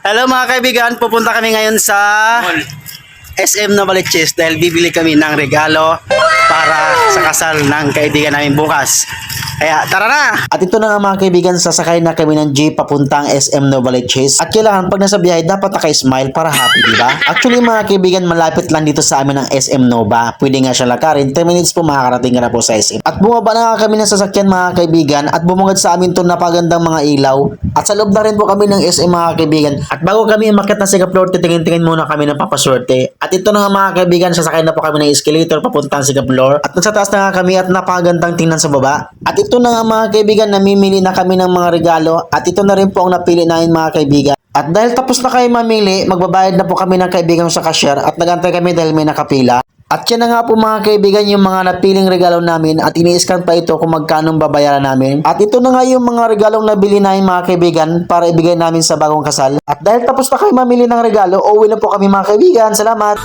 Hello mga kaibigan, pupunta kami ngayon sa SM Novaliches dahil bibili kami ng regalo para sa kasal ng kaibigan namin bukas. Kaya tara na! At ito na nga mga kaibigan, sasakay na kami ng jeep papuntang SM Novaliches. At kailangan pag nasa biyahe dapat naka-smile para happy, diba? Actually mga kaibigan, malapit lang dito sa amin ng SM Nova. Pwede nga siya lakarin, 10 minutes po makakarating ka na po sa SM. At bumaba na nga kami ng sasakyan mga kaibigan at bumungad sa amin to napagandang mga ilaw. At sa loob na rin po kami ng SM mga kaibigan. At bago kami umakyat na second floor, titingin-tingin muna kami ng papaswerte. At ito na nga mga kaibigan, sasakay na po kami ng escalator papuntang second floor. At nasa taas na nga kami at napakagandang tingnan sa baba. At ito na nga mga kaibigan, namimili na kami ng mga regalo. At ito na rin po ang napili namin mga kaibigan. At dahil tapos na kayo mamili, magbabayad na po kami ng kaibigan sa cashier at nagantay kami dahil may nakapila. At yan na nga po mga kaibigan yung mga napiling regalo namin at ini-scan pa ito kung magkano babayaran namin. At ito na nga yung mga regalong nabili namin mga kaibigan para ibigay namin sa bagong kasal. At dahil tapos na kayo mamili ng regalo, uuwi na po kami mga kaibigan. Salamat!